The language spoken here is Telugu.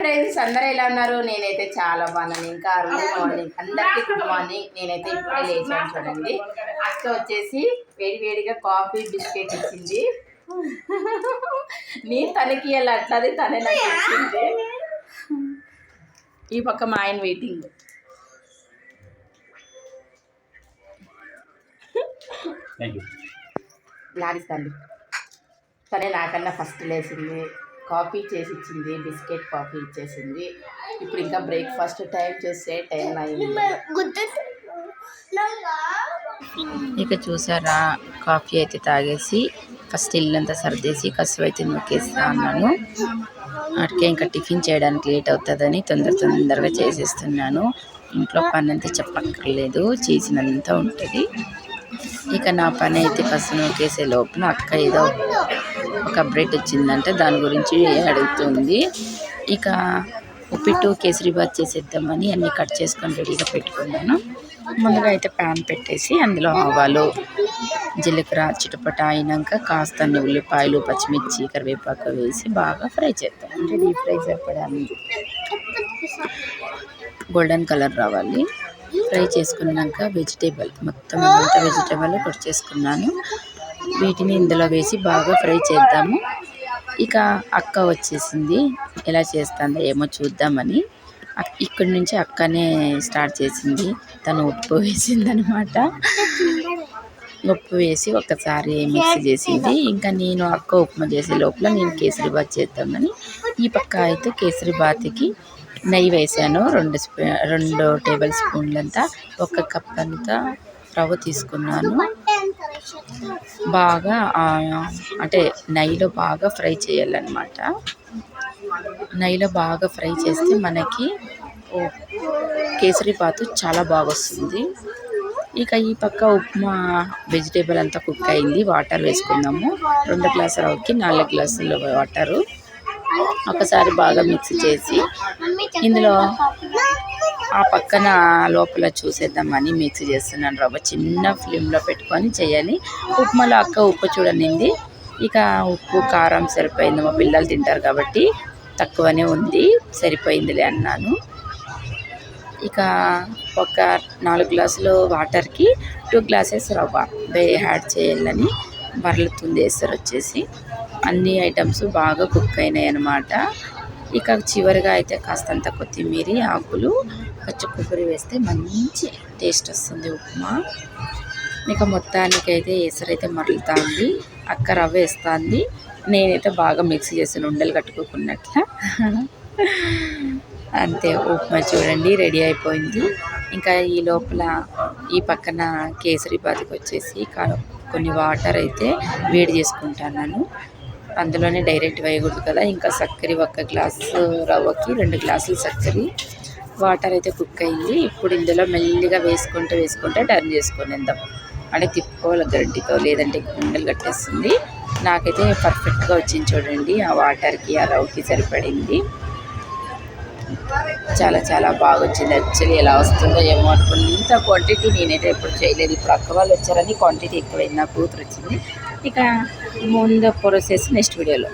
ఫ్రెండ్స్ అందరూ ఎలా ఉన్నారు? నేనైతే చాలా బాగున్నాను. ఇంకా అర్లీ మార్నింగ్ అందరికీ గుడ్ మార్నింగ్. నేనైతే ఇప్పుడే లేచాను. చూడండి, అక్క వచ్చేసి వేడివేడిగా కాఫీ బిస్కెట్ ఇచ్చింది. నేను తనకి అలా అట్లది తనే నాకు ఇచ్చింది. ఈ పక్క మా ఆయన వెయిటింగ్. లాడిస్తాండి. తనే నాకన్నా ఫస్ట్ లేచింది, కాఫీ చేసి ఇచ్చింది, బిస్కెట్ కాఫీ ఇచ్చేసింది. ఇప్పుడు ఇంకా బ్రేక్ఫాస్ట్ టైం చేసే టైం అయింది. ఇక చూసారా, కాఫీ అయితే తాగేసి ఫస్ట్ ఇల్లంతా సర్దేసి కసువు అయితే నొక్కేస్తా అన్నాను. అటుకే ఇంకా టిఫిన్ చేయడానికి లేట్ అవుతుందని తొందరగా చేసేస్తున్నాను. ఇంట్లో పని అంతా చెప్పక్కర్లేదు, చేసినంత ఉంటుంది. ఇక నా పని అయితే కసువు నొక్కేసే లోపల అక్క ఏదో ఒక బ్రెడ్ వచ్చిందంటే దాని గురించి అడుగుతుంది. ఇక ఉప్పిట్టు కేసరిబాత్ చేసేద్దామని అన్నీ కట్ చేసుకొని రెడీగా పెట్టుకున్నాను. ముందుగా అయితే ప్యాన్ పెట్టేసి అందులో ఆవాలు, జీలకర్ర చిటపట అయినాక కాస్త ఉల్లిపాయలు, పచ్చిమిర్చి, కరివేపాకు వేసి బాగా ఫ్రై చేద్దాం. అంటే డీప్ ఫ్రై సరిపడానికి గోల్డెన్ కలర్ రావాలి. ఫ్రై చేసుకున్నాక మొత్తం అంతా వెజిటేబుల్ కట్ చేసుకున్నాను. వీటిని ఇందులో వేసి బాగా ఫ్రై చేద్దాము. ఇక అక్క వచ్చేసింది, ఎలా చేస్తుందో ఏమో చూద్దామని. ఇక్కడి నుంచి అక్కనే స్టార్ట్ చేసింది. తను ఉప్పు వేసిందనమాట. ఉప్పు వేసి ఒకసారి మిక్స్ చేసింది. ఇంకా నేను అక్క ఉప్మా చేసే లోపల నేను కేసరిబాత్ చేద్దామని ఈ పక్క అయితే కేసరిబాత్కి నెయ్యి వేసాను. 2 టేబుల్ స్పూన్లంతా, 1 కప్ అంతా రవ్వ తీసుకున్నాను. బాగా అంటే నెయ్యిలో బాగా ఫ్రై చేయాలన్నమాట. నెయ్యిలో బాగా ఫ్రై చేస్తే మనకి కేసరిబాతు చాలా బాగా వస్తుంది. ఇక ఈ పక్క ఉప్మా వెజిటేబుల్ అంతా కుక్ అయింది. వాటర్ వేసుకున్నాము. 2 గ్లాసుల రవ్వకి 4 గ్లాసుల వాటరు. ఒకసారి బాగా మిక్స్ చేసి ఇందులో ఆ పక్కన లోపల చూసేద్దామని మిక్స్ చేస్తున్నాను. రవ్వ చిన్న ఫ్లేమ్లో పెట్టుకొని చేయాలి. ఉప్మాలో అక్క ఉప్పు చూడనింది. ఇక ఉప్పు కారం సరిపోయింది, మా పిల్లలు తింటారు కాబట్టి తక్కువనే ఉంది, సరిపోయిందిలే అన్నాను. ఇక ఒక 4 గ్లాసులు వాటర్కి 2 గ్లాసెస్ రవ్వ యాడ్ చేయాలని మరలుతుంది. ఎసరు వచ్చేసి అన్ని ఐటమ్స్ బాగా కుక్ అయినాయి అన్నమాట. ఇక చివరిగా అయితే కాస్తంత కొత్తిమీర ఆకులు, పచ్చి కొబ్బరి వేస్తే మంచి టేస్ట్ వస్తుంది ఉప్మా. ఇక మొత్తానికైతే ఎసరైతే మరలుతా ఉంది. అక్క రవ్వ వేస్తుంది, నేనైతే బాగా మిక్స్ చేసిన ఉండలు కట్టుకోకున్నట్ల. అంతే, ఉప్మా చూడండి రెడీ అయిపోయింది. ఇంకా ఈ లోపల ఈ పక్కన కేసరిబాత్కి వచ్చేసి కొన్ని వాటర్ అయితే వేడి చేసుకుంటాను. అందులోనే డైరెక్ట్ వేయకూడదు కదా. ఇంకా చక్కెర 1 గ్లాసు రవ్వకి 2 గ్లాసులు చక్కెర, వాటర్ అయితే కుక్ అయింది. ఇప్పుడు ఇందులో మెల్లిగా వేసుకుంటే టర్న్ చేసుకొని వెళ్దాం. అంటే తిప్పుకోవాలి గడ్డితో, లేదంటే ఉండలు కట్టేస్తుంది. నాకైతే పర్ఫెక్ట్గా వచ్చింది చూడండి. ఆ వాటర్కి ఆ రవ్వకి సరిపడింది. చాలా బాగా వచ్చింది. యాక్చువల్లీ ఎలా వస్తుందో ఏమో అనుకుని ఇంత క్వాంటిటీ నేనైతే ఎప్పుడు చేయలేదు. ఇప్పుడు అక్క వాళ్ళు వచ్చారని క్వాంటిటీ ఎక్కువైంది. నా కూతురు వచ్చింది. ఇక ముందు ప్రాసెస్ నెక్స్ట్ వీడియోలో.